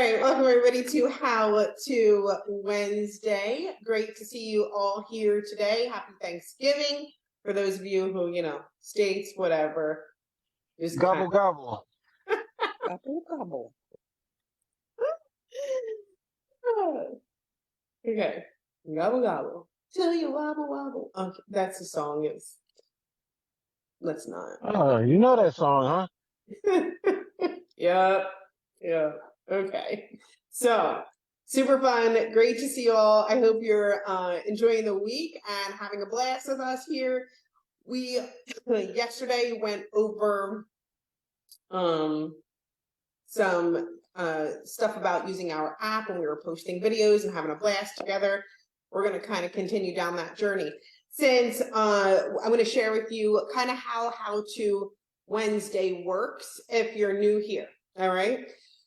right, welcome everybody to How to Wednesday. Great to see you all here today. Happy Thanksgiving. For those of you who, states, whatever. Just Gobble, gobble. Gobble, gobble. Okay. Gobble, gobble. Till you wobble, wobble. Okay, that's the song. Let's not. Oh, you know that song, huh? Yep. Okay. So, super fun. Great to see you all. I hope you're enjoying the week and having a blast with us here. We yesterday went over some stuff about using our app, and we were posting videos and having a blast together. We're going to kind of continue down that journey. Since I'm going to share with you kind of how to Wednesday works if you're new here. All right.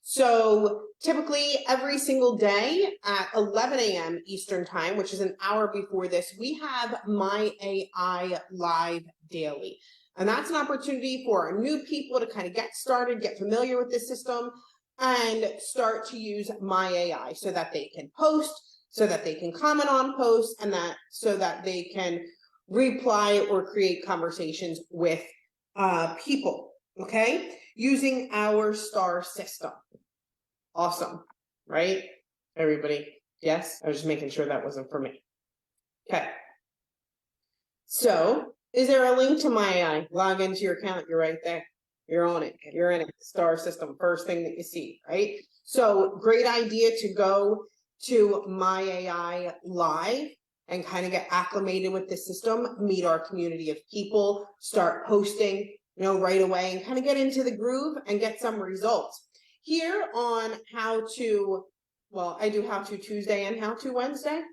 So typically every single day at 11 a.m. Eastern time, which is an hour before this, we have My AI Live Daily. And that's an opportunity for our new people to kind of get started, get familiar with the system, and start to use My AI so that they can post, so that they can comment on posts, and so that they can reply or create conversations with people, okay? Using our star system. Awesome, right? Everybody, yes? I was just making sure that wasn't for me. Okay. So, is there a link to My AI? Log into your account, you're right there. You're on it, you're in it. Star system, first thing that you see, right? So, great idea to go to My AI Live and kind of get acclimated with the system, meet our community of people, start posting, right away, and kind of get into the groove and get some results. Here on I do How to Tuesday and How to Wednesday,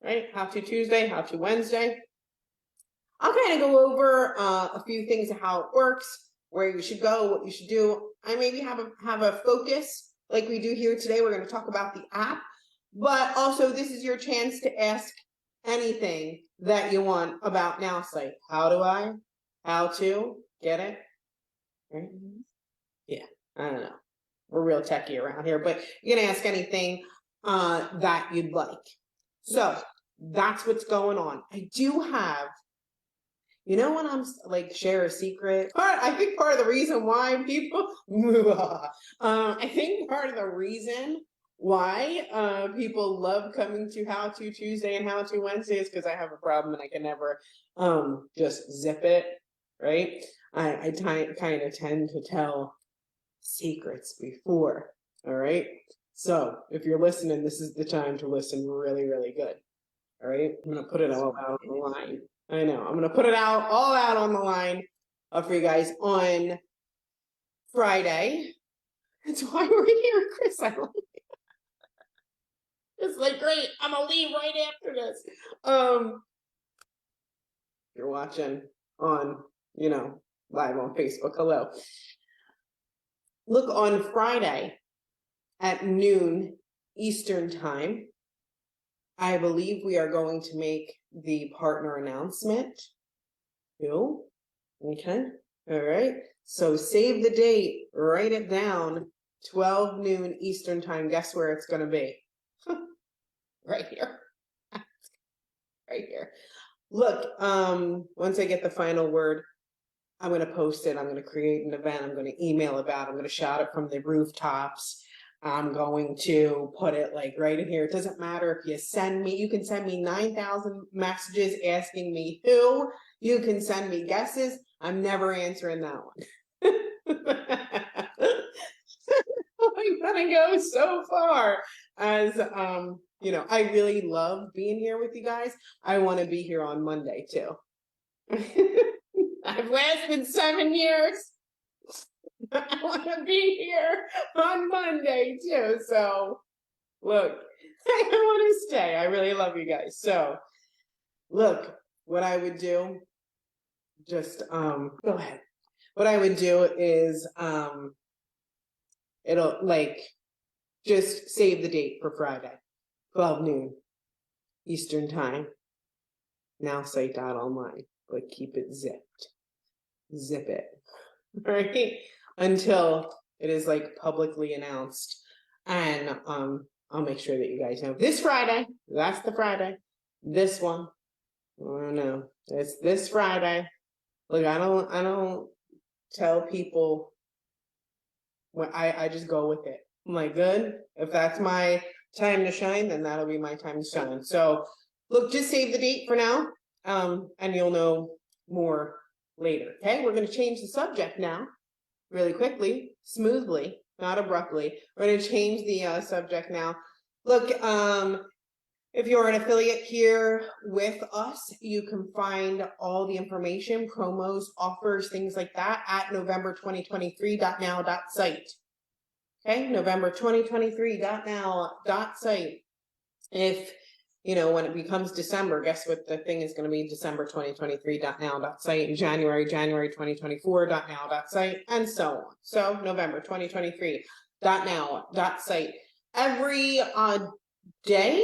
right? How to Tuesday, How to Wednesday. I'll kind of go over a few things of how it works, where you should go, what you should do. I maybe have a focus like we do here today. We're going to talk about the app, but also this is your chance to ask anything that you want about Nowsite. How to get it? Right? Yeah, I don't know. We're real techie around here, but you can ask anything that you'd like. So that's what's going on. I do have, when I'm like share a secret, I think part of the reason why people, I think part of the reason why people love coming to How to Tuesday and How to Wednesday is because I have a problem and I can never just zip it, right? I kind of tend to tell secrets before, all right? So if you're listening, this is the time to listen really, really good, all right? I'm going to put it all out on the line. I know, I'm going to put it all out on the line for you guys on Friday. That's why we're here, Chris. I like it. It's like, great, I'm going to leave right after this. You're watching on, live on Facebook, hello. Look, on Friday at noon Eastern time, I believe we are going to make the partner announcement. Okay, all right. So save the date, write it down, 12 noon Eastern time. Guess where it's going to be? Right here. Right here. Look, once I get the final word, I'm going to post it. I'm going to create an event. I'm going to email about it. I'm going to shout it from the rooftops. I'm going to put it like right in here. It doesn't matter if you can send me 9,000 messages asking me who. You can send me guesses. I'm never answering that one. I'm going to go so far as, I really love being here with you guys. I want to be here on Monday too. I've lasted 7 years. I want to be here on Monday too. So look, I want to stay. I really love you guys. So look, what I would do, just go ahead. What I would do is it'll just save the date for Friday, 12 noon Eastern time. Nowsite.online. But keep it zipped. Zip it. Right? Until it is publicly announced And I'll make sure that you guys know this Friday. That's the Friday. This one. Oh no, it's this Friday. Look, I don't tell people when I just go with it. I'm like, good. If that's my time to shine, then that'll be my time to shine. So look, just save the date for now. And you'll know more later. Okay, we're gonna change the subject now, really quickly, smoothly, not abruptly. We're gonna change the subject now. Look, if you're an affiliate here with us, you can find all the information, promos, offers, things like that at November2023.now.site. Okay, November2023.now.site. If, you know, when it becomes December, guess what the thing is going to be? December2023.now.site, and January 2024.now.site, and so on. So November2023.now.site. Every day,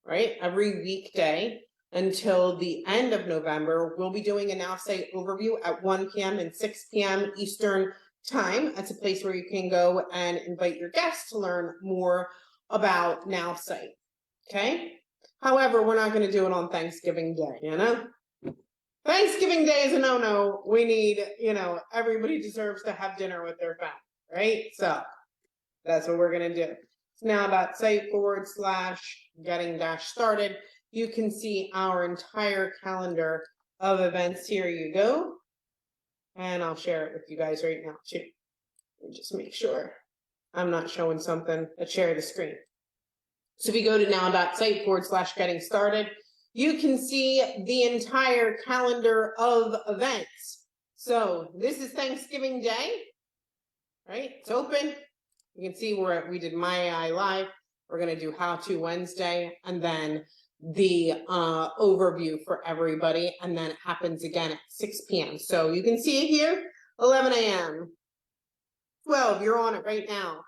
right? Every weekday until the end of November, we'll be doing a Nowsite overview at 1 p.m. and 6 p.m. Eastern time. That's a place where you can go and invite your guests to learn more about Nowsite. Okay? However, we're not going to do it on Thanksgiving Day, you know? Thanksgiving Day is a no-no. We need, you know, everybody deserves to have dinner with their family, right? So that's what we're going to do. It's now.site/getting-started. You can see our entire calendar of events. Here you go. And I'll share it with you guys right now too. Just make sure I'm not showing something. Let's share the screen. So if you go to now.site/getting-started, you can see the entire calendar of events. So this is Thanksgiving Day, right? It's open. You can see where we did My AI Live. We're going to do How To Wednesday, and then the overview for everybody, and then it happens again at 6 p.m. So you can see it here, 11 a.m. 12, you're on it right now.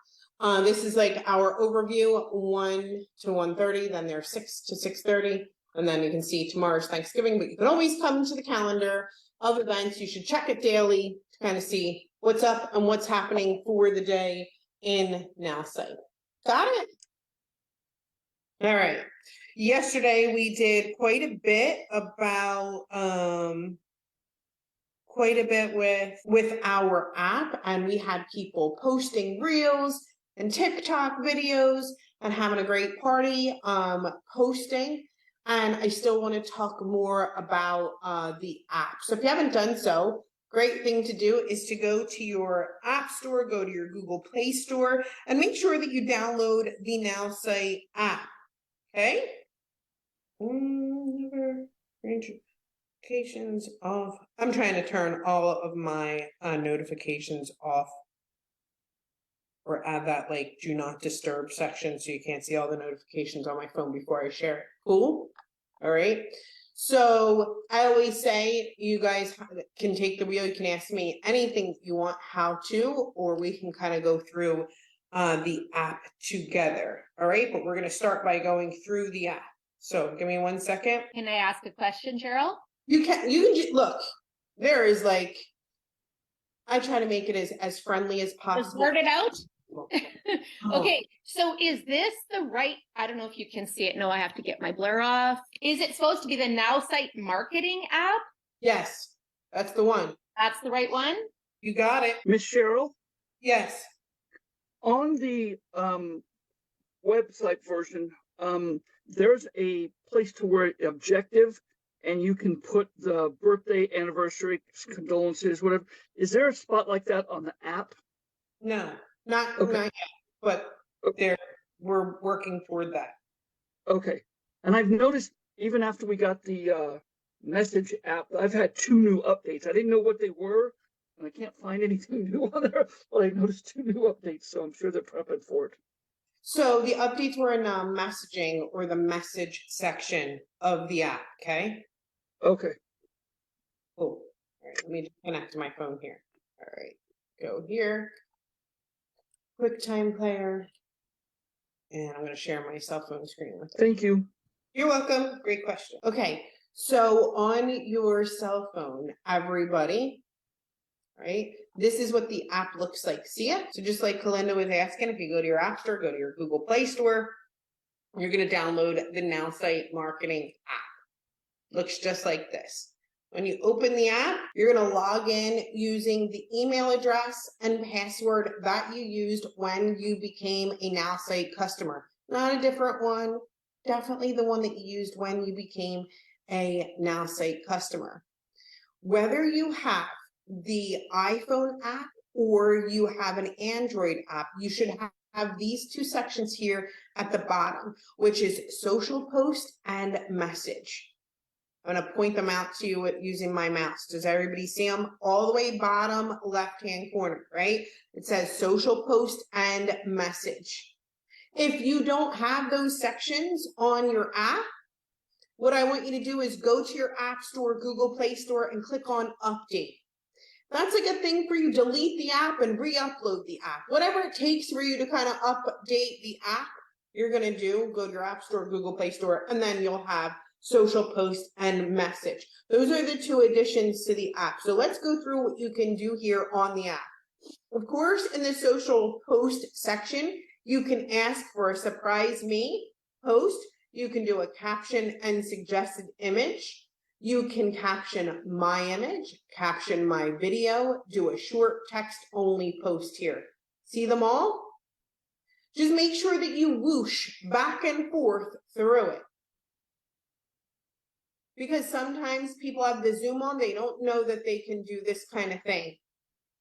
This is like our overview, 1 to 1:30, then there's 6 to 6:30, and then you can see tomorrow's Thanksgiving, but you can always come to the calendar of events. You should check it daily to kind of see what's up and what's happening for the day in Nowsite. Got it? All right. Yesterday we did quite a bit about with our app, and we had people posting reels and TikTok videos and having a great party posting. And I still want to talk more about the app. So if you haven't done so, great thing to do is to go to your app store, go to your Google Play Store, and make sure that you download the Nowsite app. Okay? Notifications off. I'm trying to turn all of my notifications off, or add that like do not disturb section so you can't see all the notifications on my phone before I share it. Cool? All right. So I always say you guys can take the wheel. You can ask me anything you want how to, or we can kind of go through the app together. All right. But we're going to start by going through the app. So give me 1 second. Can I ask a question, Cheryl? You can just look, there is like, I try to make it as friendly as possible. Blurt it out. Okay, so is this the right, I don't know if you can see it. No, I have to get my blur off. Is it supposed to be the Nowsite marketing app? Yes, that's the one. That's the right one? You got it. Miss Cheryl, Yes. on the website version, there's a place to where objective, and you can put the birthday, anniversary, condolences, whatever. Is there a spot like that on the app? No, not yet, but we're working toward that. Okay. And I've noticed even after we got the message app, I've had 2 new updates. I didn't know what they were, and I can't find anything new on there, but I noticed 2 new updates, so I'm sure they're prepping for it. So the updates were in messaging, or the message section of the app. Okay. Okay. Cool. All right, let me just connect to my phone here. All right, go here. QuickTime Player. And I'm going to share my cell phone screen with you. Thank you. You're welcome. Great question. Okay, so on your cell phone, everybody, right? This is what the app looks like. See it? So just like Kalinda was asking, if you go to your App Store, go to your Google Play Store, you're going to download the Nowsite Marketing app. Looks just like this. When you open the app, you're going to log in using the email address and password that you used when you became a Nowsite customer. Not a different one. Definitely the one that you used when you became a Nowsite customer. Whether you have the iPhone app or you have an Android app, you should have these two sections here at the bottom, which is social post and message. I'm going to point them out to you using my mouse. Does everybody see them? All the way bottom left-hand corner, right? It says social post and message. If you don't have those sections on your app, what I want you to do is go to your App Store, Google Play Store, and click on Update. That's a good thing for you. Delete the app and re-upload the app. Whatever it takes for you to kind of update the app, you're going to do. Go to your App Store, Google Play Store, and then you'll have social post and message. Those are the two additions to the app. So let's go through what you can do here on the app. Of course, in the social post section, you can ask for a surprise me post. You can do a caption and suggested image. You can caption my image, caption my video, do a short text only post here. See them all? Just make sure that you whoosh back and forth through it. Because sometimes people have the Zoom on, they don't know that they can do this kind of thing.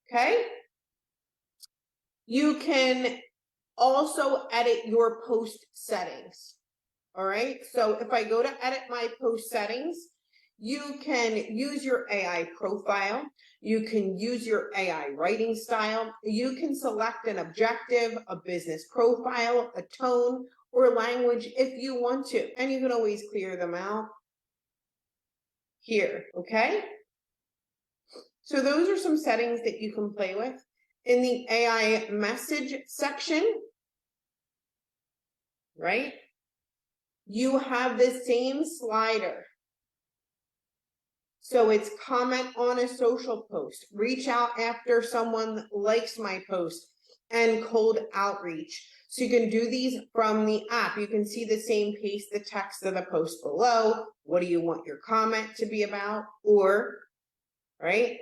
Okay? You can also edit your post settings. All right? So if I go to edit my post settings, you can use your AI profile. You can use your AI writing style. You can select an objective, a business profile, a tone, or language if you want to. And you can always clear them out here, okay? So those are some settings that you can play with. In the AI message section, right? You have the same slider. So it's comment on a social post, reach out after someone likes my post, and cold outreach. So you can do these from the app. You can see the same paste the text of the post below. What do you want your comment to be about? Or, right,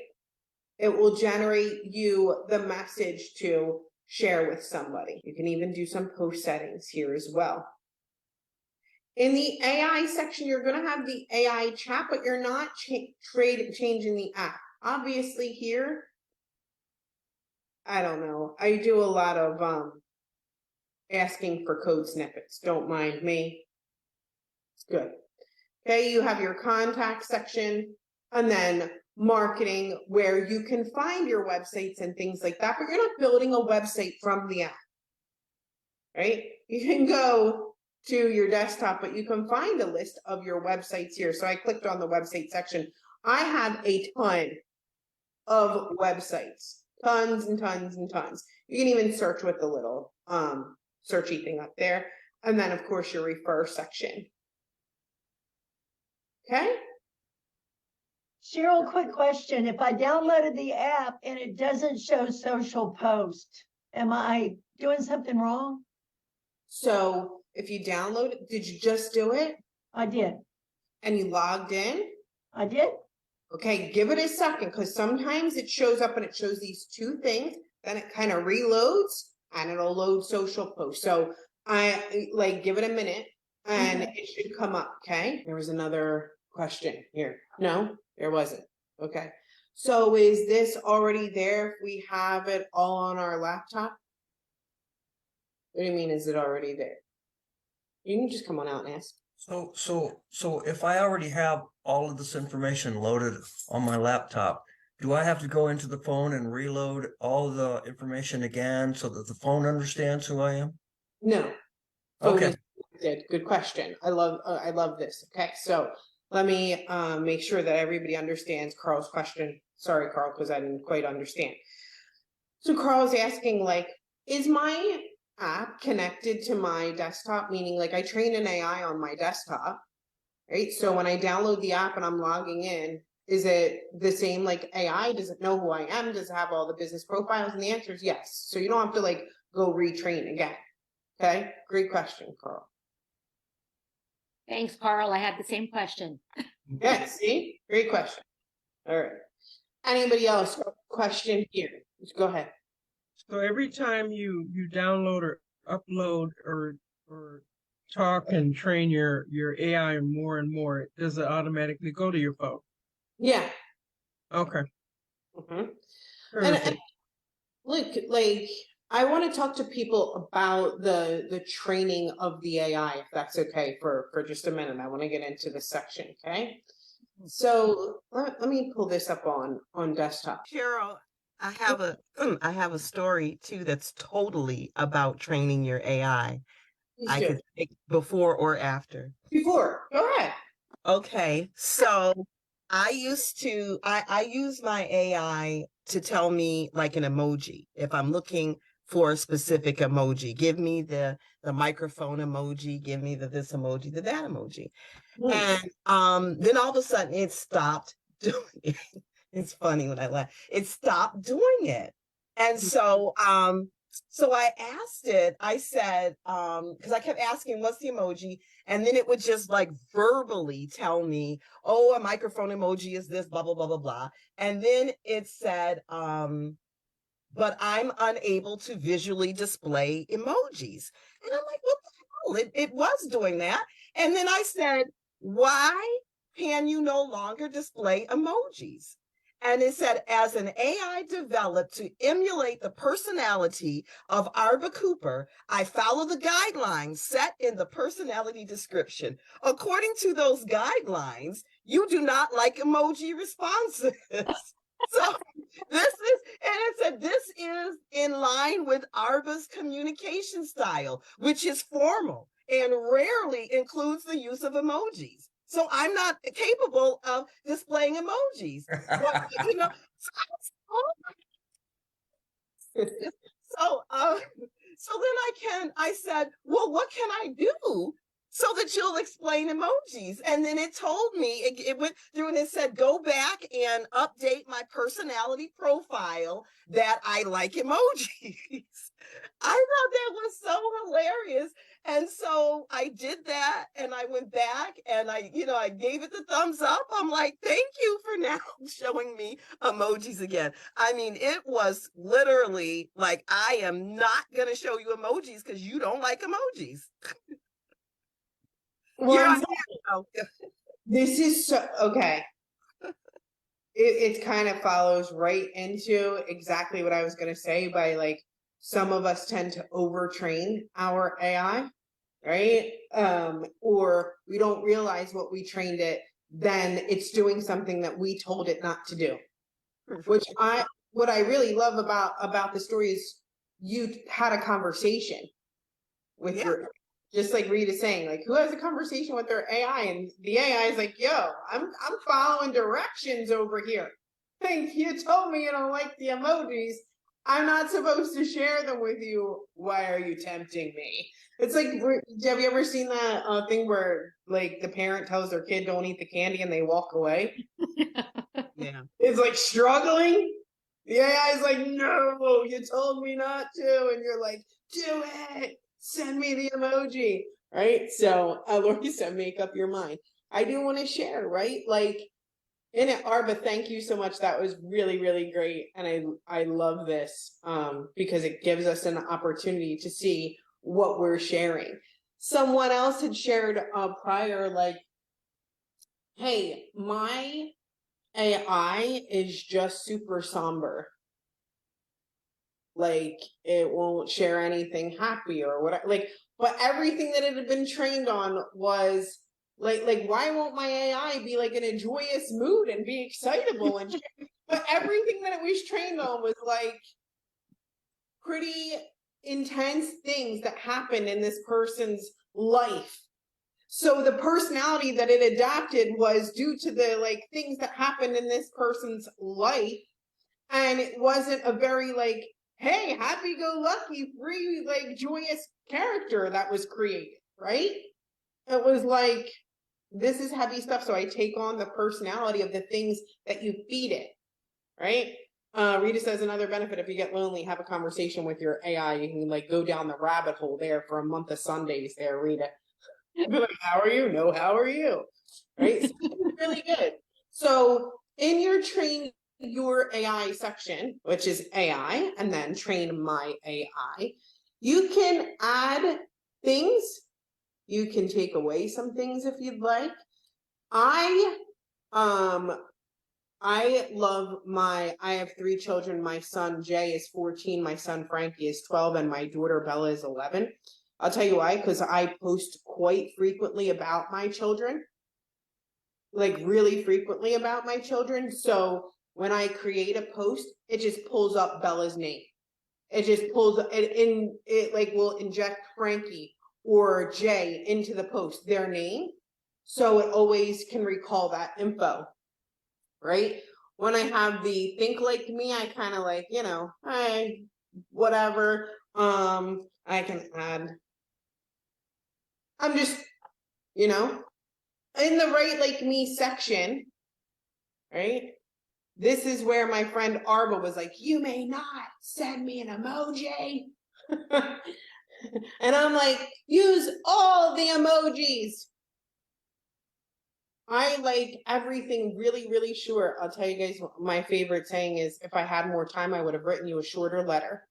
it will generate you the message to share with somebody. You can even do some post settings here as well. In the AI section, you're going to have the AI chat, but you're not changing the app. Obviously here, I don't know. I do a lot of asking for code snippets. Don't mind me. It's good. Okay, you have your contact section and then marketing where you can find your websites and things like that, but you're not building a website from the app, right? You can go to your desktop, but you can find a list of your websites here. So I clicked on the website section. I have a ton of websites, tons and tons and tons. You can even search with the little searchy thing up there. And then of course your refer section. Okay. Cheryl, quick question. If I downloaded the app and it doesn't show social post, am I doing something wrong? So if you download it, did you just do it? I did. And you logged in? I did. Okay, give it a second because sometimes it shows up and it shows these two things, then it kind of reloads and it'll load social post. So I give it a minute and it should come up. Okay. There was another question here. No, there wasn't. Okay. So is this already there if we have it all on our laptop? What do you mean, is it already there? You can just come on out and ask. So if I already have all of this information loaded on my laptop, do I have to go into the phone and reload all the information again so that the phone understands who I am? No. Okay. Good question. I love this. Okay, so let me make sure that everybody understands Carl's question. Sorry, Carl, because I didn't quite understand. So Carl's asking, is my app connected to my desktop? Meaning, I train an AI on my desktop, right? So when I download the app and I'm logging in, Is it the same like AI? Does it know who I am? Does it have all the business profiles? And the answer is yes. So you don't have to like go retrain again. Okay, great question, Carl. Thanks, Carl. I had the same question. Yeah, see, great question. All right. Anybody else question here? Just go ahead. So every time you download or upload or talk and train your AI more and more, does it automatically go to your phone? Yeah. Okay. And Perfect. look, like I want to talk to people about the training of the AI, if that's okay for just a minute. I want to get into this section, okay? So let me pull this up on desktop. Cheryl, I have a story too that's totally about training your AI. Please I do. could take before or after. Before, go ahead. Okay, so I use my AI to tell me like an emoji. If I'm looking for a specific emoji, give me the microphone emoji, give me the this emoji, the that emoji. And then all of a sudden it stopped doing it. It's funny when I laugh. It stopped doing it. And so I asked it, I said, because I kept asking what's the emoji, and then it would just like verbally tell me, oh, a microphone emoji is this, blah, blah, blah, blah, blah. And then it said, but I'm unable to visually display emojis. And I'm like, what the hell? It was doing that. And then I said, why can you no longer display emojis? And it said, as an AI developed to emulate the personality of Arba Cooper, I follow the guidelines set in the personality description. According to those guidelines, you do not like emoji responses. So this is, and it said, this is in line with Arba's communication style, which is formal and rarely includes the use of emojis. So I'm not capable of displaying emojis. But, you know, so then I said, well, what can I do so that you'll explain emojis? And then it told me, it went through and it said, go back and update my personality profile that I like emojis. I thought that was so hilarious. And so I did that and I went back and I gave it the thumbs up. I'm like, thank you for now showing me emojis again. I mean, it was literally like, I am not going to show you emojis because you don't like emojis. Well, this is so okay. It kind of follows right into exactly what I was going to say by like, some of us tend to overtrain our AI, right? Or we don't realize what we trained it, then it's doing something that we told it not to do. What I really love about the story is you had a conversation with your, just like Rita's saying, like, who has a conversation with their AI? And the AI is like, yo, I'm following directions over here. Like, you told me you don't like the emojis. I'm not supposed to share them with you. Why are you tempting me? It's like, have you ever seen that thing where like the parent tells their kid don't eat the candy and they walk away? Yeah. It's like struggling. The AI is like, no, you told me not to. And you're like, do it. Send me the emoji. Right? So Lori said, make up your mind. I do want to share, right? Like, in it, Arba, thank you so much. That was really, really great. And I love this because it gives us an opportunity to see what we're sharing. Someone else had shared prior, like, hey, my AI is just super somber. Like, it won't share anything happy or what, like, but everything that it had been trained on was like why won't my AI be like in a joyous mood and be excitable and but everything that it was trained on was like pretty intense things that happened in this person's life. So the personality that it adapted was due to the like things that happened in this person's life, and it wasn't a very like, hey, happy-go-lucky, free, like joyous character that was created, right? It was like this is heavy stuff. So I take on the personality of the things that you feed it, right? Rita says another benefit, if you get lonely, have a conversation with your AI. You can like go down the rabbit hole there for a month of Sundays there, Rita. Be like, how are you? No, how are you? Right? So it's really good. So in your train your AI section, which is AI, and then train my AI, you can add things. You can take away some things if you'd like. I have 3 children. My son Jay is 14, my son Frankie is 12, and my daughter Bella is 11. I'll tell you why, because I post quite frequently about my children, like really frequently about my children. So when I create a post, it just pulls up Bella's name. It just pulls it like will inject Frankie or Jay into the post, their name. So it always can recall that info, right? When I have the think like me, I kind of like, hey, whatever. I can add, I'm just, in the right like me section, right? This is where my friend Arba was like, you may not send me an emoji. And I'm like, use all the emojis. I like everything really, really short. I'll tell you guys what my favorite saying is, if I had more time, I would have written you a shorter letter.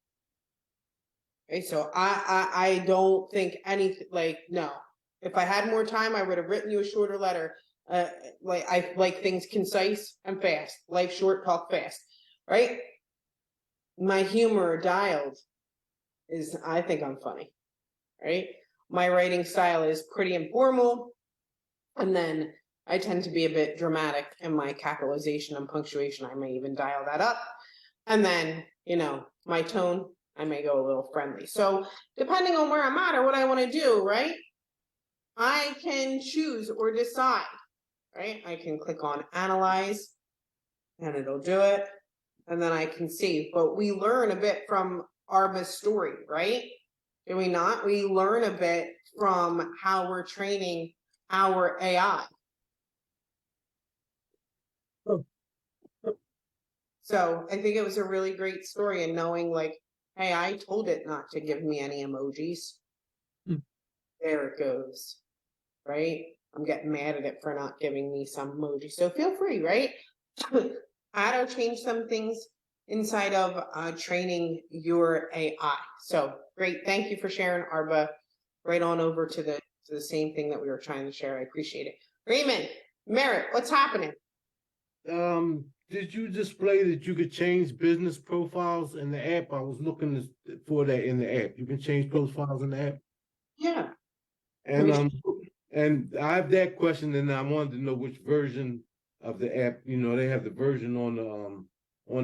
Okay, so I don't think anything like, no. If I had more time, I would have written you a shorter letter. Like I like things concise and fast. Life short, talk fast. Right? My humor dialed is, I think I'm funny. Right? My writing style is pretty informal. And then I tend to be a bit dramatic in my capitalization and punctuation. I may even dial that up. And then, my tone, I may go a little friendly. So depending on where I'm at or what I want to do, right? I can choose or decide, right? I can click on analyze and it'll do it. And then I can see, but we learn a bit from Arba's story, right? Do we not? We learn a bit from how we're training our AI. So I think it was a really great story, and knowing like, hey, I told it not to give me any emojis. There it goes, right? I'm getting mad at it for not giving me some emojis. So feel free, right? Add or change some things inside of training your AI. So great. Thank you for sharing, Arba. Right on over to the same thing that we were trying to share. I appreciate it. Raymond, Merritt, what's happening? Did you display that you could change business profiles in the app? I was looking for that in the app. You can change profiles in the app. Yeah. And I have that question, and I wanted to know which version of the app. They have the version on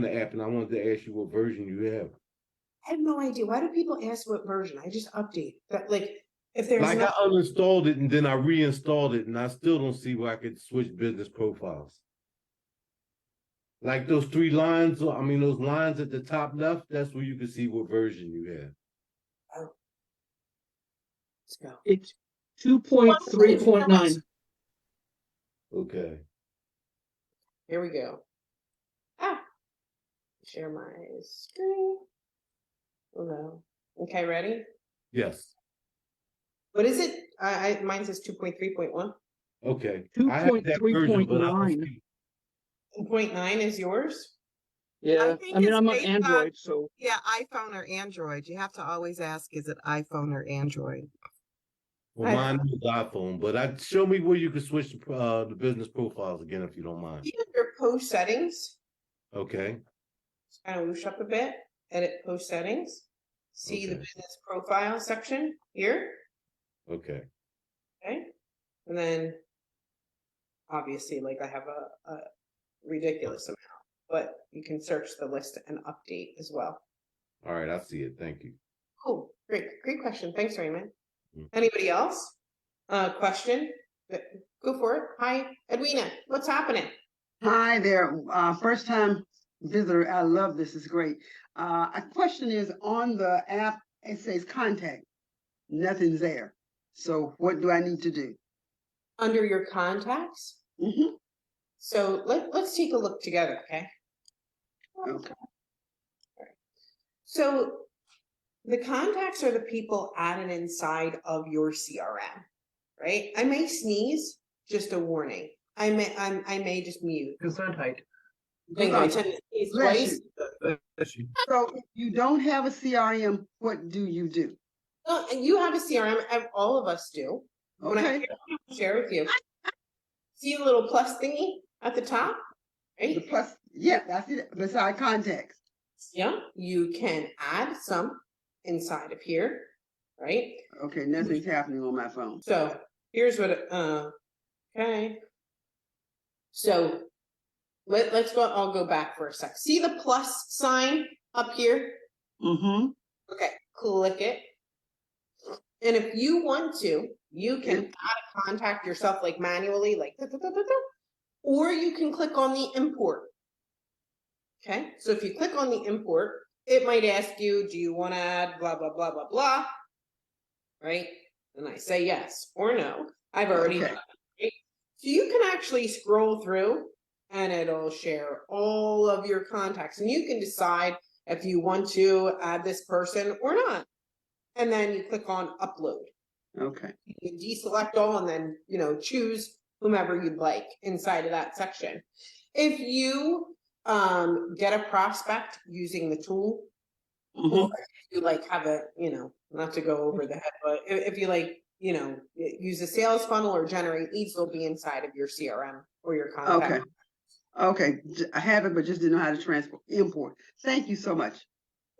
the app, and I wanted to ask you what version you have. I have no idea. Why do people ask what version? I just update that. Like, if there's I uninstalled it and then I reinstalled it, and I still don't see where I could switch business profiles. Like those 3 lines, those lines at the top left, that's where you can see what version you have. Oh. Let's go. It's 2.3.9. Okay. Here we go. Share my screen. Hello. Okay, ready? Yes. What is it? Mine says 2.3.1. Okay. 2.3.9. 2.9 is yours? Yeah, I'm on Android, so. Yeah, iPhone or Android. You have to always ask, is it iPhone or Android? Well, mine is iPhone, but show me where you can switch the business profiles again, if you don't mind. Your post settings. Okay. Just kind of whoosh up a bit. Edit post settings. See the business profile section here. Okay. Okay. And then obviously, like, I have a ridiculous amount, but you can search the list and update as well. All right, I see it. Thank you. Cool. Great question. Thanks, Raymond. Anybody else? Question? Go for it. Hi, Edwina. What's happening? Hi there. First time visitor. I love this. It's great. A question is, on the app, it says contact. Nothing's there. So what do I need to do? under your contacts. Mm-hmm. So let's take a look together, okay? Okay. So the contacts are the people added inside of your CRM, right? I may sneeze, just a warning. I may just mute. Gesundheit. Think I tend to sneeze Bless twice. you. So if you don't have a CRM, what do you do? You have a CRM, all of us do. When Okay. I share with you, see a little plus thingy at the top, The right? plus, yeah, I see that beside contacts. Yeah, you can add some inside of here, right? Okay, nothing's happening on my phone. So here's what, okay. So let's go, I'll go back for a sec. See the plus sign up here? Mm-hmm. Okay, click it. And if you want to, you can add a contact yourself like manually, like, or you can click on the import. Okay, so if you click on the import, it might ask you, do you want to add blah, blah, blah, blah, blah, right? And I say yes or no. I've already done it, right? So you can actually scroll through and it'll share all of your contacts and you can decide if you want to add this person or not. And then you click on upload. Okay. You can deselect all and then, choose whomever you'd like inside of that section. If you get a prospect using the tool, or if you have a, not to go over the head, but if you use a sales funnel or generate leads, they'll be inside of your CRM or your contact. Okay. Okay. I have it, but just didn't know how to import. Thank you so much.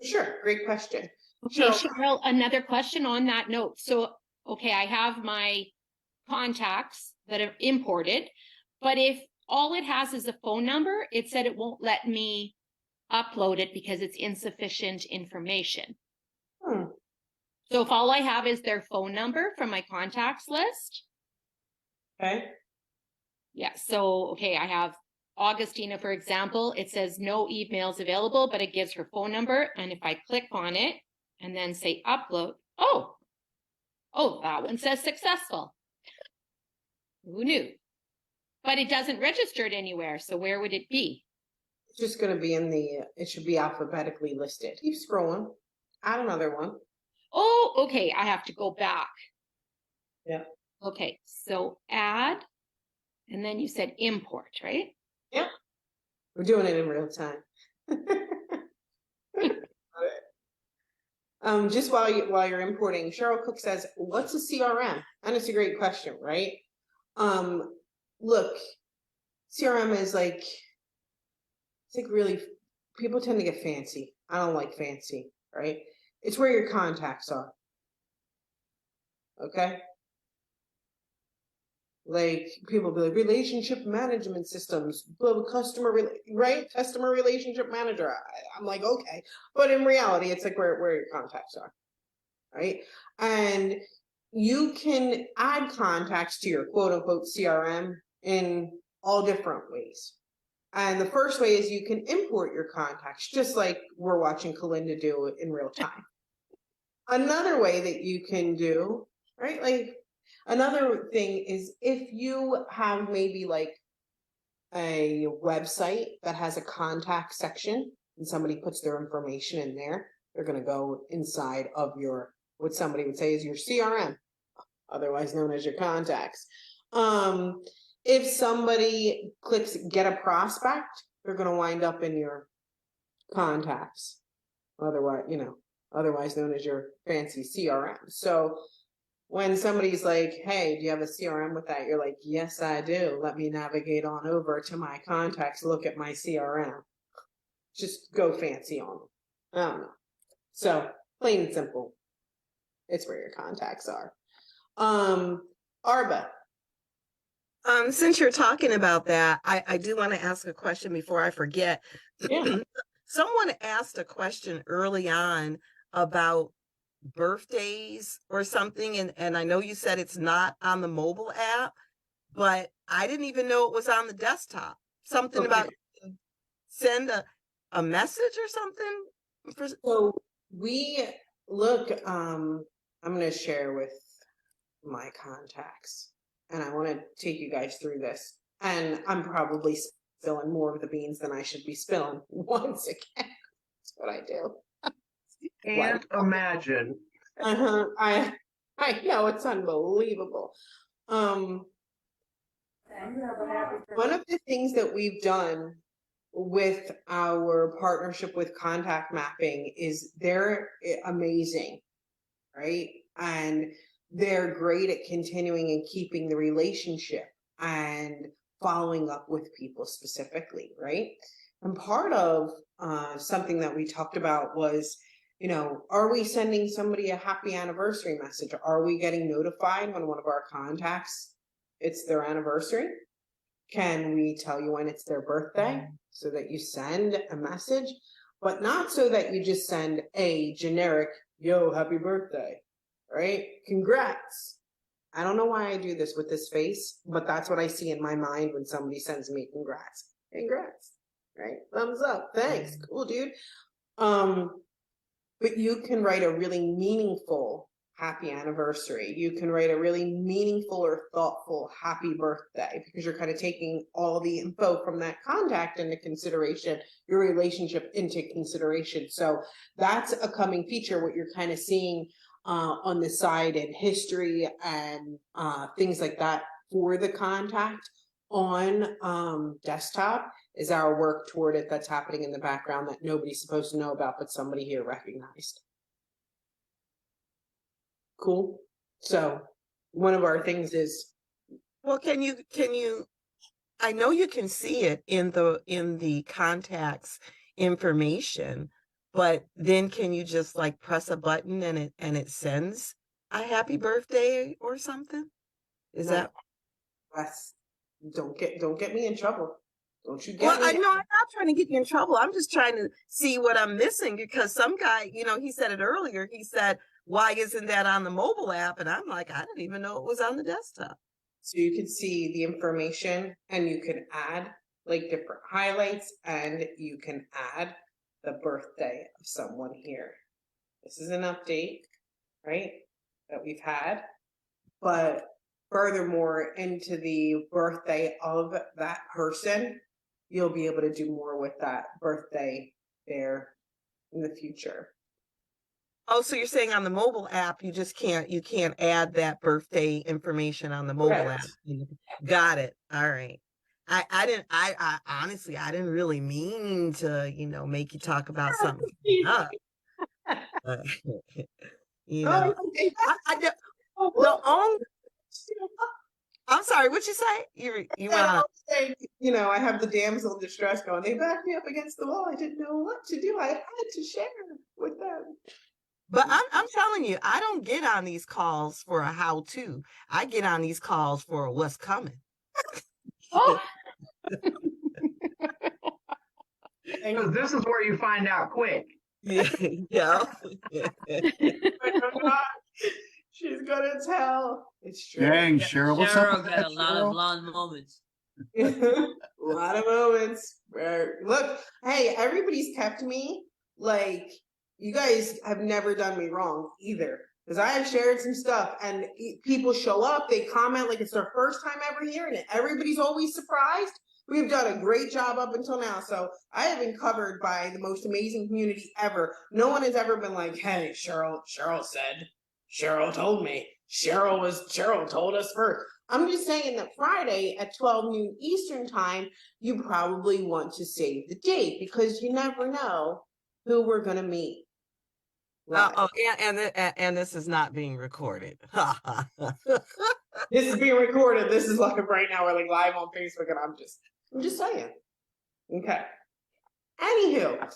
Sure. Great question. Okay, Cheryl, another question on that note. So, okay, I have my contacts that are imported, but if all it has is a phone number, it said it won't let me upload it because it's insufficient information. So if all I have is their phone number from my contacts list. Okay. Yeah, so, okay, I have Augustina, for example, it says no emails available, but it gives her phone number. And if I click on it and then say upload, oh, that one says successful. Who knew? But it doesn't register it anywhere. So where would it be? It's just going to be it should be alphabetically listed. Keep scrolling. Add another one. Oh, okay. I have to go back. Yeah. Okay. So add, and then you said import, right? Yeah. We're doing it in real time. Just while you're importing, Cheryl Cook says, what's a CRM? And it's a great question, right? Look, CRM is really, people tend to get fancy. I don't like fancy, right? It's where your contacts are. Okay? Like people be like relationship management systems, customer relationship manager. I'm like, okay, but in reality, it's like where your contacts are, right? And you can add contacts to your quote unquote CRM in all different ways. And the first way is you can import your contacts, just like we're watching Kalinda do in real time. Another way that you can do, right, another thing is if you have maybe a website that has a contact section and somebody puts their information in there, they're going to go inside of what somebody would say is your CRM, otherwise known as your contacts. If somebody clicks get a prospect, they're going to wind up in your contacts, otherwise known as your fancy CRM. So when somebody's like, hey, do you have a CRM with that? You're like, yes, I do. Let me navigate on over to my contacts, look at my CRM. Just go fancy on them. I don't know. So plain and simple, it's where your contacts are. Arba. Since you're talking about that, I do want to ask a question before I forget. Yeah. Someone asked a question early on about birthdays or something, and I know you said it's not on the mobile app, but I didn't even know it was on the desktop. Something about send a message or something. So we look, I'm going to share with my contacts. and I want to take you guys through this. And I'm probably spilling more of the beans than I should be spilling once again. That's what I do. Can't imagine. I know, it's unbelievable. One of the things that we've done with our partnership with Contact Mapping is they're amazing, right? And they're great at continuing and keeping the relationship and following up with people specifically, right? And part of something that we talked about was, are we sending somebody a happy anniversary message? Are we getting notified when one of our contacts, it's their anniversary? Can we tell you when it's their birthday so that you send a message, but not so that you just send a generic, yo, happy birthday, right? Congrats. I don't know why I do this with this face, but that's what I see in my mind when somebody sends me congrats. Congrats, right? Thumbs up. Thanks. Cool, dude. But you can write a really meaningful happy anniversary. You can write a really meaningful or thoughtful happy birthday, because you're kind of taking all the info from that contact into consideration, your relationship into consideration. So that's a coming feature, what you're kind of seeing on the side in history and things like that for the contact on desktop is our work toward it that's happening in the background that nobody's supposed to know about, but somebody here recognized. Cool. So one of our things is, Well, can you, I know you can see it in the contacts information, but then can you just like press a button and it sends a happy birthday or something? Is that? Wes, don't get me in trouble. Don't you get Well, me? I'm not trying to get you in trouble. I'm just trying to see what I'm missing, because some guy, he said it earlier. He said, why isn't that on the mobile app? And I'm like, I didn't even know it was on the desktop. So you can see the information and you can add like different highlights, and you can add the birthday of someone here. This is an update, right, that we've had. But furthermore, into the birthday of that person, you'll be able to do more with that birthday there in the future. Oh, so you're saying on the mobile app, you can't add that birthday information on the mobile app. Got it. All right. I honestly, I didn't really mean to, make you talk about something. I'm sorry, what you say? You want to I have the damsel in distress going, they backed me up against the wall. I didn't know what to do. I had to share with them. But I'm telling you, I don't get on these calls for a how-to. I get on these calls for what's coming. Oh. Because this is where you find out quick. Yeah. She's gonna tell. It's true. Dang, Cheryl, what's up? Cheryl got a lot of blonde moments. A lot of moments where, look, hey, everybody's kept me. Like, you guys have never done me wrong either, because I have shared some stuff and people show up, they comment like it's their first time ever hearing it. Everybody's always surprised. We've done a great job up until now. So I have been covered by the most amazing community ever. No one has ever been like, hey, Cheryl said, Cheryl told me, Cheryl told us first. I'm just saying that Friday at 12 noon Eastern time, you probably want to save the date, because you never know who we're going to meet. And this is not being recorded. This is being recorded. This is like right now we're like live on Facebook, and I'm just saying. Okay. Anywho,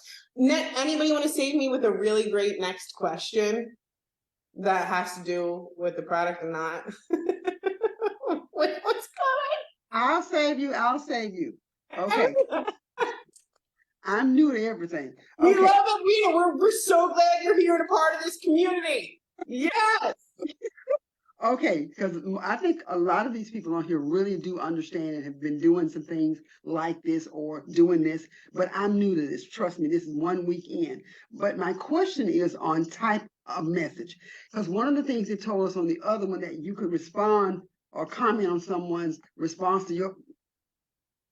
anybody want to save me with a really great next question that has to do with the product and not what's going? I'll save you. Okay. I'm new to everything. We love it. We're so glad you're here and a part of this community. Yes. Okay, because I think a lot of these people on here really do understand and have been doing some things like this or doing this, but I'm new to this. Trust me, this is 1 week in. But my question is on type of message, because one of the things they told us on the other one that you could respond or comment on someone's response to your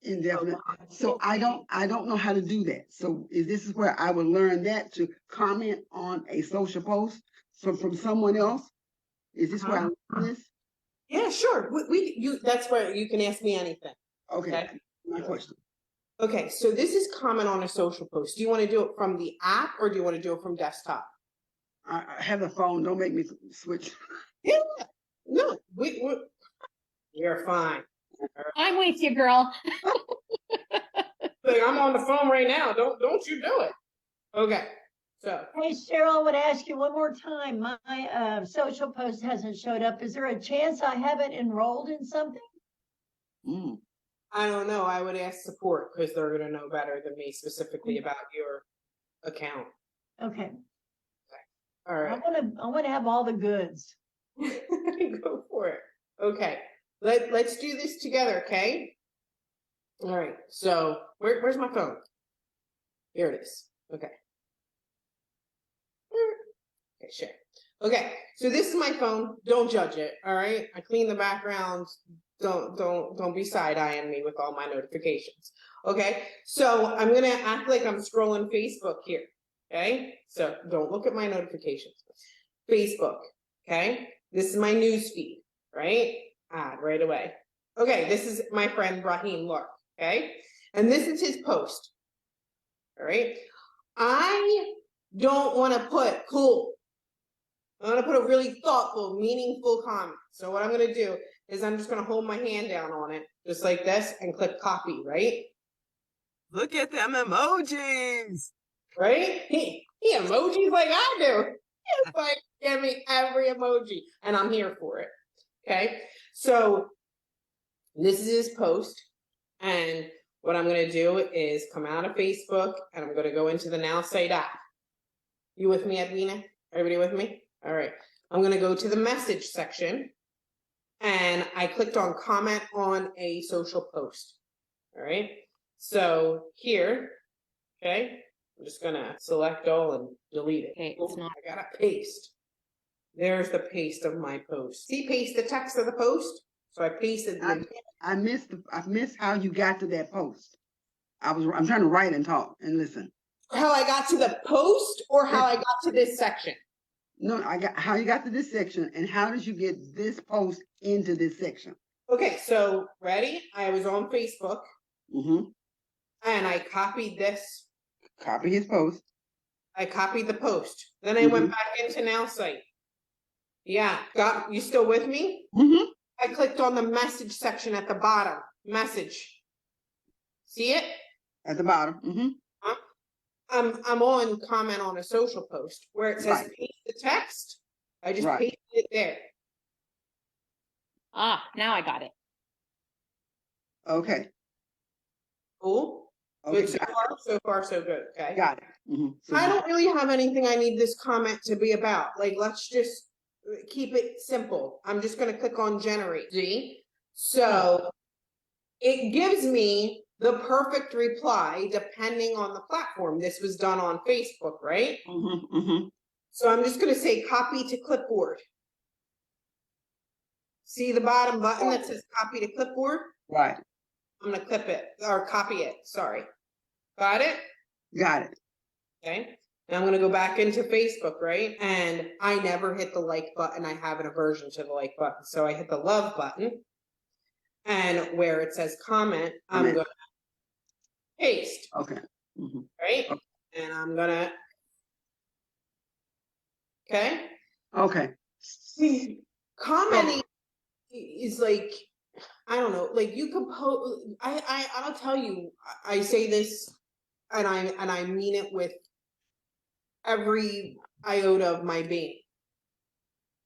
indefinite. So I don't know how to do that. So this is where I would learn that, to comment on a social post from someone else? Is this where I learn this? Yeah, sure. That's where you can ask me anything. Okay, my question. Okay, so this is comment on a social post. Do you want to do it from the app or do you want to do it from desktop? I have a phone. Don't make me switch. Yeah, no, we're fine. I'm with you, girl. Like, I'm on the phone right now. Don't you do it. Okay, so. Hey, Cheryl, I would ask you one more time. My social post hasn't showed up. Is there a chance I haven't enrolled in something? I don't know. I would ask support because they're going to know better than me specifically about your account. Okay. All right. I want to have all the goods. Go for it. Okay. Let's do this together, okay? All right. So where's my phone? Here it is. Okay. Okay, sure. Okay. So this is my phone. Don't judge it. All right. I clean the backgrounds. Don't be side-eyeing me with all my notifications. Okay. So I'm gonna act like I'm scrolling Facebook here. Okay. So don't look at my notifications. Facebook. Okay. This is my news feed, right? Right away. Okay, this is my friend Raheem Lark, okay? And this is his post, all right? I don't want to put cool. I want to put a really thoughtful, meaningful comment. So what I'm going to do is I'm just going to hold my hand down on it, just like this, and click copy, right? Look at them emojis. Right? He emojis like I do. It's like, give me every emoji, and I'm here for it. Okay, so this is his post, and what I'm going to do is come out of Facebook, and I'm going to go into the Nowsite app. You with me, Edwina? Everybody with me? All right. I'm going to go to the message section, and I clicked on comment on a social post. All right. So here, okay, I'm just going to select all and delete it. Okay, it's not. I got to paste. There's the paste of my post. See, paste the text of the post. So I pasted. I missed how you got to that post. I'm trying to write and talk and listen. How I got to the post, or how I got to this section? No, I got how you got to this section, and how did you get this post into this section? Okay, so ready? I was on Facebook, Mm-hmm. and I copied this. Copy his post. I copied the post. Then I went back into Nowsite. Yeah, you still with me? Mm-hmm. I clicked on the message section at the bottom. Message. See it? At the bottom. Mm-hmm. I'm on comment on a social post where it says paste the text. I just pasted it there. Now I got it. Okay. Cool. Okay. Good so far, so good. Okay. Got it. Mm-hmm. So I don't really have anything I need this comment to be about. Like, let's just keep it simple. I'm just going to click on generate. See? So it gives me the perfect reply depending on the platform. This was done on Facebook, right? Mm-hmm. Mm-hmm. So I'm just going to say copy to clipboard. See the bottom button that says copy to clipboard? Right. I'm going to clip it or copy it. Sorry. Got it? Got it. Okay. And I'm going to go back into Facebook, right? And I never hit the like button. I have an aversion to the like button. So I hit the love button. And where it says comment, I'm going to paste. Okay. Mm-hmm. Right? Okay. And I'm going to, okay? Okay. Commenting is like, I don't know, like you could post, I'll tell you, I say this and I mean it with every iota of my being.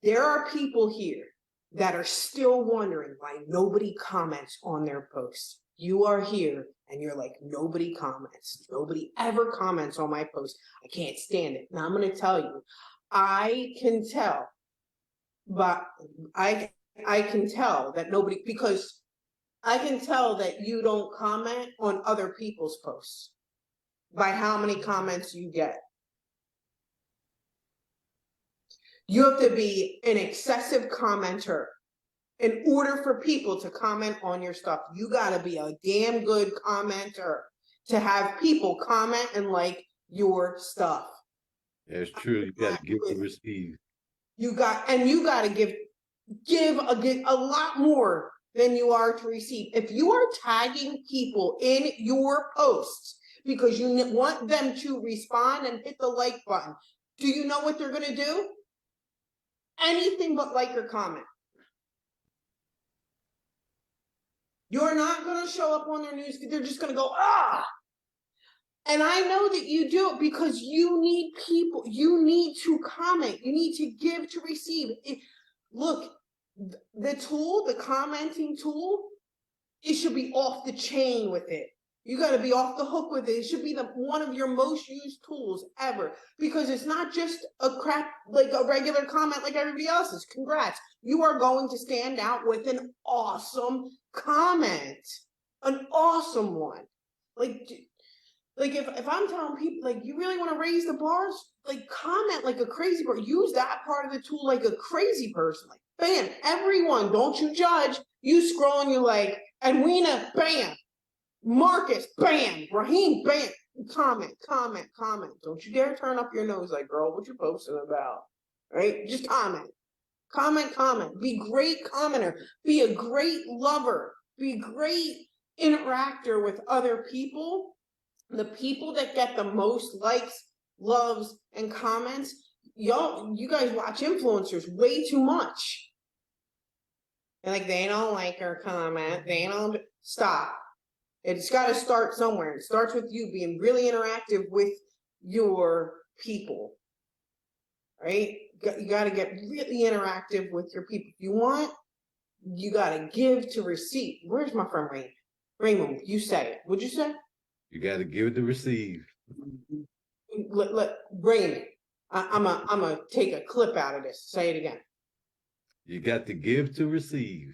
There are people here that are still wondering why nobody comments on their posts. You are here and you're like, nobody comments. Nobody ever comments on my post. I can't stand it. Now I'm going to tell you, I can tell, but I can tell that nobody, because I can tell that you don't comment on other people's posts by how many comments you get. You have to be an excessive commenter In order for people to comment on your stuff, you gotta be a damn good commenter to have people comment and like your stuff. That's true. You got to give and receive. You gotta give a lot more than you are to receive. If you are tagging people in your posts because you want them to respond and hit the like button, do you know what they're gonna do? Anything but like or comment. You're not gonna show up on their newsfeed. They're just gonna go, ah. And I know that you do it because you need people. You need to comment. You need to give to receive. Look, the commenting tool, it should be off the chain with it. You got to be off the hook with it. It should be one of your most used tools ever, because it's not just a crap, like a regular comment like everybody else's. Congrats. You are going to stand out with an awesome comment, an awesome one. Like if I'm telling people, like, you really want to raise the bars, like, comment like a crazy person. Use that part of the tool like a crazy person. Like, bam, everyone, don't you judge. You scroll and you're like, Edwina, bam. Marcus, bam. Raheem, bam. Comment. Don't you dare turn up your nose like, girl, what you posting about? Right? Just comment. Comment. Be great commenter. Be a great lover. Be great interactor with other people. The people that get the most likes, loves, and comments, you guys watch influencers way too much. And like, they don't like or comment, they don't, stop. It's got to start somewhere. It starts with you being really interactive with your people, right? You got to get really interactive with your people. If you want, you got to give to receive. Where's my friend Raymond? Raymond, you say it. What'd you say? You got to give to receive. Raymond, I'm gonna take a clip out of this. Say it again. You got to give to receive.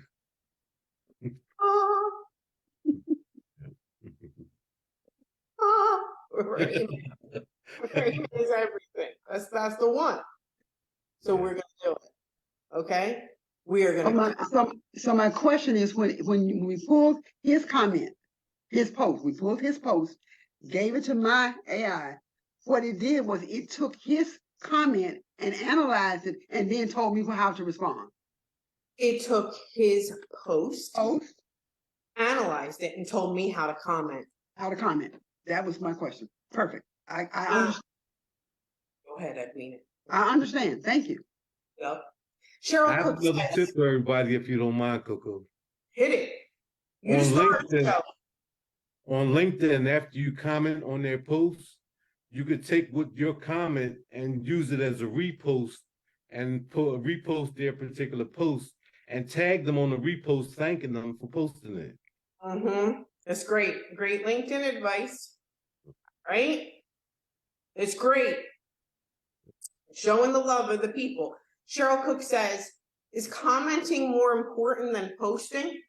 Raymond is everything. That's the one. So we're gonna do it. Okay? We are gonna. So my question is, when we pulled his comment, his post, we pulled his post, gave it to my AI. What it did was it took his comment and analyzed it, and then told me how to respond. It took his post, analyzed it, and told me how to comment. That was my question. Perfect. I understand. Go ahead, Edwina. I understand. Thank you. Yep. Cheryl I have Cook another says, tip for everybody, if you don't mind, Coco. hit it. You start the show. On LinkedIn, after you comment on their posts, you could take what your comment and use it as a repost and repost their particular post and tag them on the repost, thanking them for posting it. That's great. Great LinkedIn advice, right? It's great. Showing the love of the people. Cheryl Cook says, is commenting more important than posting?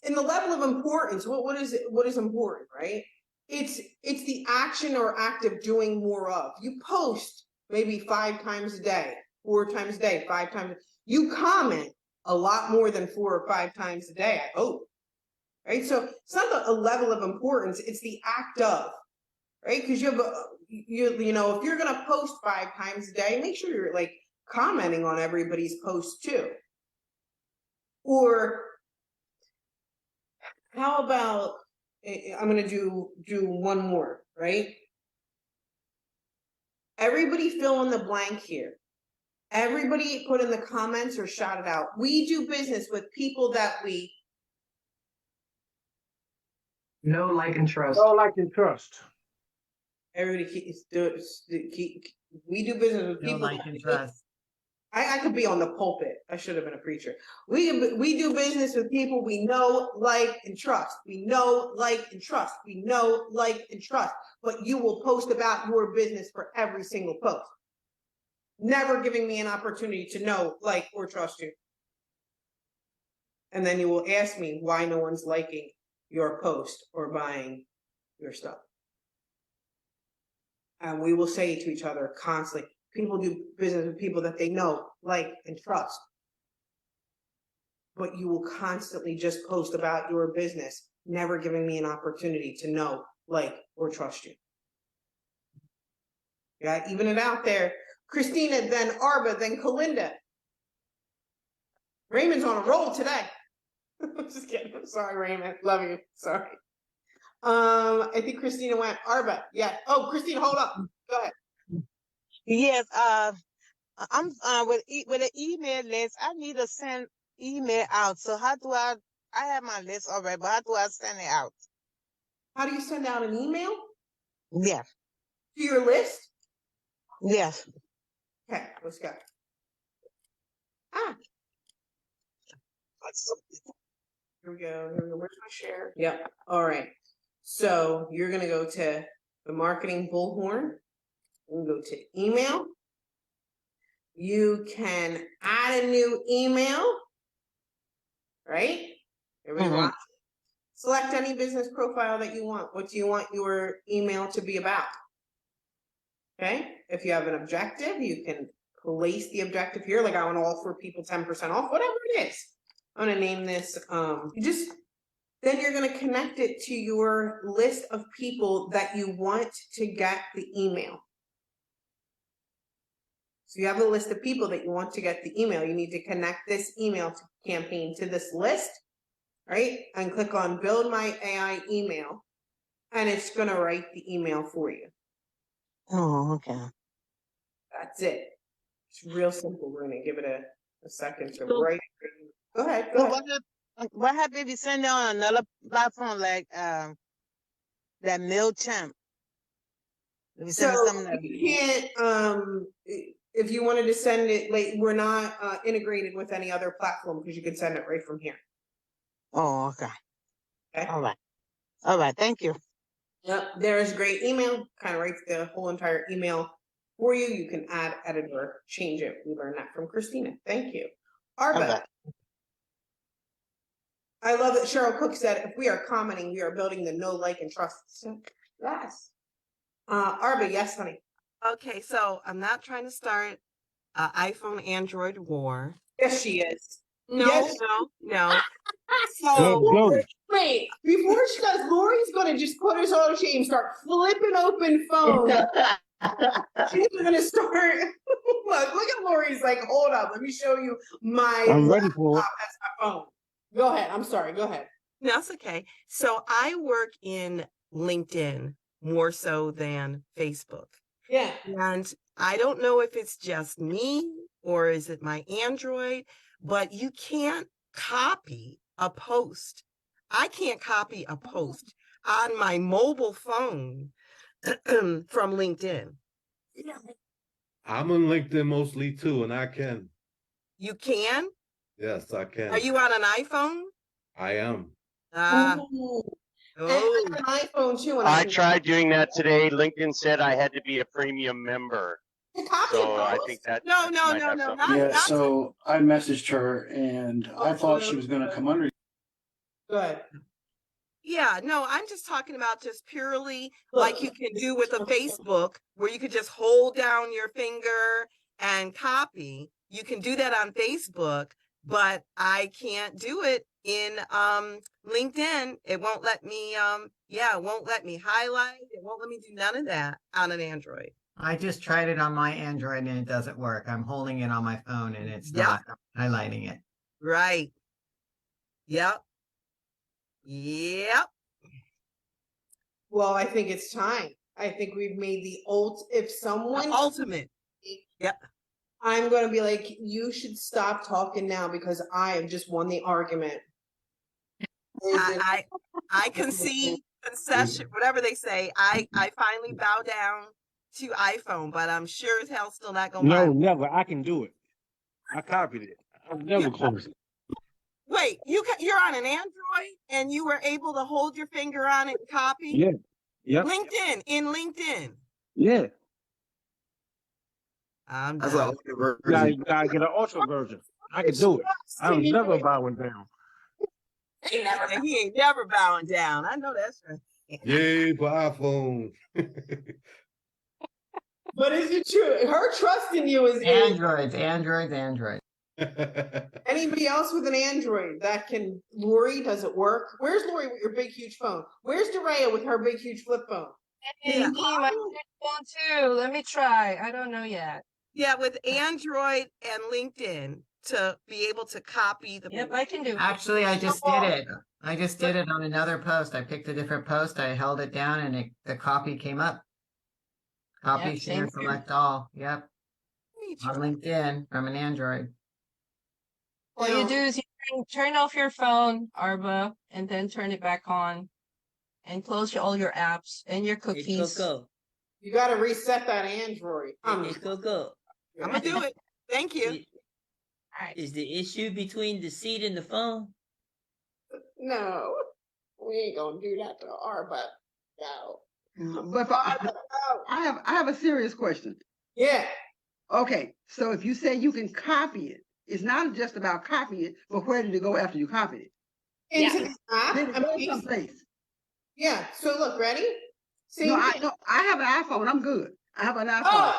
In the level of importance, what is important, right? It's the action or act of doing more of. You post maybe 5 times a day, 4 times a day, 5 times. You comment a lot more than 4 or 5 times a day, I hope. Right? So it's not a level of importance, it's the act of, right? Because you know, if you're gonna post 5 times a day, make sure you're like commenting on everybody's post too. Or how about, I'm gonna do one more, right? Everybody fill in the blank here. Everybody put in the comments or shout it out. We do business with people that we know, like, and trust. Know, like, and trust. Everybody we do business with people. Know, like, and trust. I could be on the pulpit. I should have been a preacher. We do business with people we know, like, and trust. We know, like, and trust. We know, like, and trust. But you will post about your business for every single post. Never giving me an opportunity to know, like, or trust you. And then you will ask me why no one's liking your post or buying your stuff. And we will say to each other constantly, people do business with people that they know, like, and trust. but you will constantly just post about your business, never giving me an opportunity to know, like, or trust you. Yeah, even it out there. Christina, then Arba, then Kalinda. Raymond's on a roll today. Just kidding. I'm sorry, Raymond. Love you. Sorry. I think Christina went Arba. Yeah. Oh, Christina, hold up. Go ahead. Yes, I'm with an email list. I need to send email out. So how do I have my list already, but how do I send it out? How do you send out an email? Yes. To your list? Yes. Okay, let's go. Ah. Here we go. Where's my share? Yep. All right. So you're going to go to the marketing bullhorn. We'll go to email. You can add a new email, right? Everybody watch. Select any business profile that you want. What do you want your email to be about? Okay. If you have an objective, you can place the objective here. Like I want to offer people 10% off, whatever it is. I'm going to name this, then you're going to connect it to your list of people that you want to get the email. So you have a list of people that you want to get the email. You need to connect this email campaign to this list, right? And click on Build My AI Email, and it's going to write the email for you. Oh, okay. That's it. It's real simple. We're going to give it a second to write. Go ahead. Go ahead. What happens if you send it on another platform like that MailChimp? So you can't, if you wanted to send it, like we're not integrated with any other platform because you can send it right from here. Oh, okay. Okay. All right. All right. Thank you. Yep. There's great email. Kind of writes the whole entire email for you. You can add, edit, or change it. We learned that from Christina. Thank you. Arba. I love that Cheryl Cook said, if we are commenting, we are building the know, like, and trust system. Yes. Arba, yes, honey. Okay, so I'm not trying to start iPhone Android war. Yes, she is. No, yes. no. So wait, before she does, Lori's gonna just put us all to shame, start flipping open phones. She's gonna start. Look at Lori's like, hold up, let me show you my I'm ready for it. As my phone. Go ahead. I'm sorry. Go ahead. No, that's okay. So I work in LinkedIn more so than Facebook. Yeah. And I don't know if it's just me or is it my Android, but you can't copy a post. I can't copy a post on my mobile phone from LinkedIn. I'm on LinkedIn mostly too, and I can. You can? Yes, I can. Are you on an iPhone? I am. Oh. And an iPhone too. And I tried doing that today. LinkedIn said I had to be a premium member. So I think that no. Yeah, so I messaged her and I thought she was going to come under. Good. Yeah, no, I'm just talking about just purely like you can do with a Facebook where you could just hold down your finger and copy. You can do that on Facebook, but I can't do it in LinkedIn. It won't let me it won't let me highlight. It won't let me do none of that on an Android. I just tried it on my Android and it doesn't work. I'm holding it on my phone and it's not highlighting it. Right. Yep. Well, I think it's time. I think we've made the ultimate. Yep. I'm going to be like, you should stop talking now because I have just won the argument. I concede, concession, whatever they say. I finally bow down to iPhone, but I'm sure as hell still not going to buy. No, never. I can do it. I copied it. I'm never close. Wait, you're on an Android and you were able to hold your finger on it and copy? Yeah. Yep. In LinkedIn. Yeah. I'm That's done. You gotta get an ultra version. I can do it. I'm never bowing down. He ain't never bowing down. I know that's right. Yay for iPhone. But is it true? Her trust in you is Androids. Anybody else with an Android that can, Lori, does it work? Where's Lori with your big, huge phone? Where's Dorea with her big, huge flip phone? Hey, me, my phone too. Let me try. I don't know yet. Yeah, with Android and LinkedIn to be able to copy the. Yep, I can do it. Actually, I just did it. I just did it on another post. I picked a different post. I held it down and the copy came up. Copy, Yep, share, same select all. Yep. On LinkedIn from an Android. All you do is you turn off your phone, Arba, and then turn it back on, and close all your apps and your cookies. Hey, Coco. You got to reset that Android. Hey, Coco. I'm gonna do it. Thank you. Is the issue between the seat and the phone? No, we ain't gonna do that to Arba. No. But I have a serious question. Yeah. Okay, so if you say you can copy it, it's not just about copying it, but where did it go after you copied it? Into the app. Did it go someplace? Yeah. So look, ready? No, I have an iPhone. I'm good. I have an iPhone.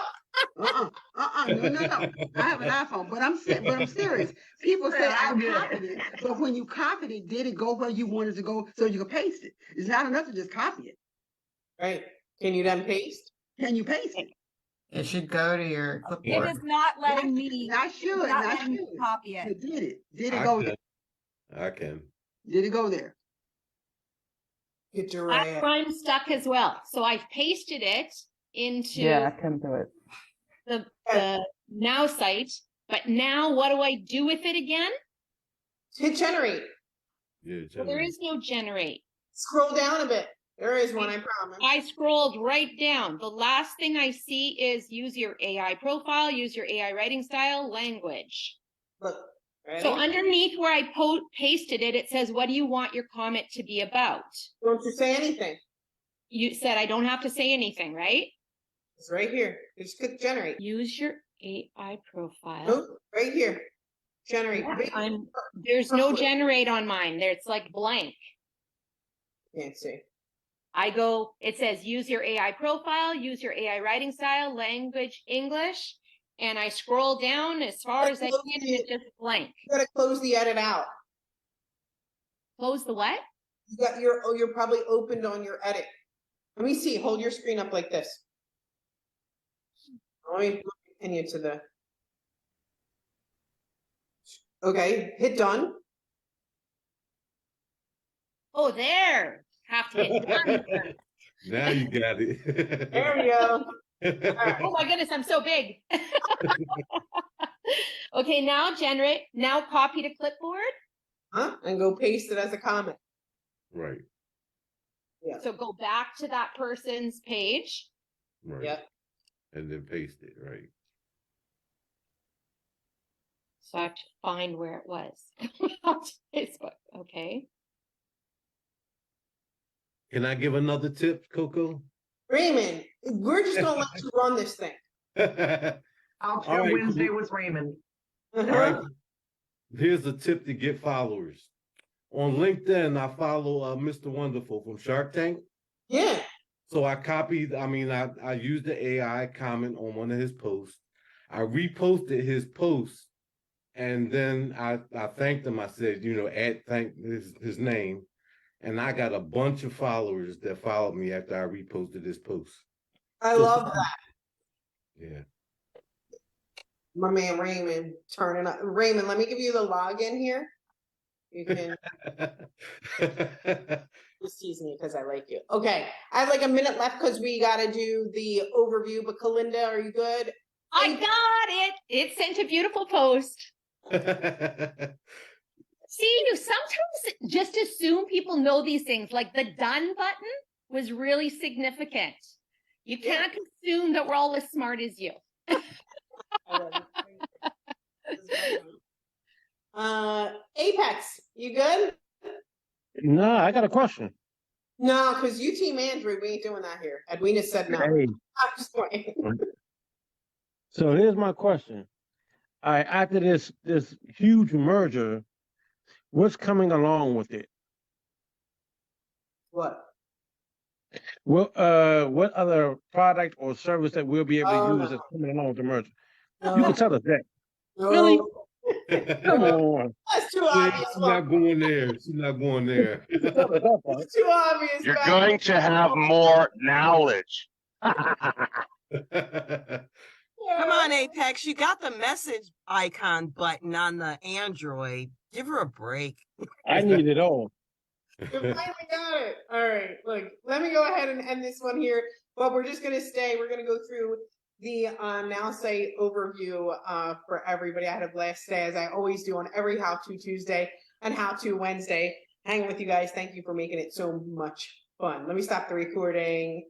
No. I have an iPhone, but I'm serious. People say I copied it, but when you copied it, did it go where you wanted to go so you could paste it? It's not enough to just copy it. Right. Can you then paste? Can you paste it? It should go to your clipboard. It is not letting me. I should. Not I letting me should. copy it. Did it? Did it go there? I can. Did it go there? Get your That's where I'm stuck as well. So I've pasted it into Yeah, I can do it. the Now site, but now what do I do with it again? Hit generate. Yeah, Well, there is no generate. Scroll down a bit. There is one, I promise. I scrolled right down. The last thing I see is use your AI profile, use your AI writing style, language. Look, ready? So underneath where I pasted it, it says, what do you want your comment to be about? Don't you say anything. You said I don't have to say anything, right? It's right here. You just click generate. Use your AI profile. Nope, right here. Generate. There's no generate on mine. It's like blank. Can't see. I go, it says use your AI profile, use your AI writing style, language, English, and I scroll down as far as I can and it's just blank. You gotta close the edit out. Close the what? You got you're probably opened on your edit. Let me see, hold your screen up like this. Let me continue to the. Okay, hit done. Oh, there. Have to hit done. Now you got it. There we go. Oh my goodness, I'm so big. Okay, now generate. Now copy to clipboard. Huh? And go paste it as a comment. Right. Yeah. So go back to that person's page. Right. Yep. And then paste it, right? So I have to find where it was. Facebook. Okay. Can I give another tip, Coco? Raymond, we're just gonna let you run this thing. I'll share right, Wednesday cool. with Raymond. All right. Here's a tip to get followers. On LinkedIn, I follow Mr. Wonderful from Shark Tank. Yeah. So I used the AI comment on one of his posts. I reposted his post, and then I thanked him. I said, thank his name. And I got a bunch of followers that followed me after I reposted this post. I love that. Yeah. My man Raymond turning up. Raymond, let me give you the login here. You can just tease me because I like you. Okay. I have like a minute left because we gotta do the overview, but Kalinda, are you good? I got it. It sent a beautiful post. See, you sometimes just assume people know these things. Like the done button was really significant. You can't assume that we're all as smart as you. Apex, you good? No, I got a question. No, because you team Andrew, we ain't doing that here. Edwina said no. Hey. I'm just playing. So here's my question. After this huge merger, what's coming along with it? What? Well, what other product or service that we'll be able to use that's coming along with the merger? You can tell us that. No, Really? Come on. That's too Yeah, obvious. she's not going there. She's not going there. It's too obvious. You're man. going to have more knowledge. Come on, Apex. You got the message icon button on the Android. Give her a break. I need it all. You finally got it. All right, look, let me go ahead and end this one here, but we're just gonna we're gonna go through the Nowsite overview for everybody. I had a blast today, as I always do on every How To Tuesday and How To Wednesday. Hanging with you guys. Thank you for making it so much fun. Let me stop the recording.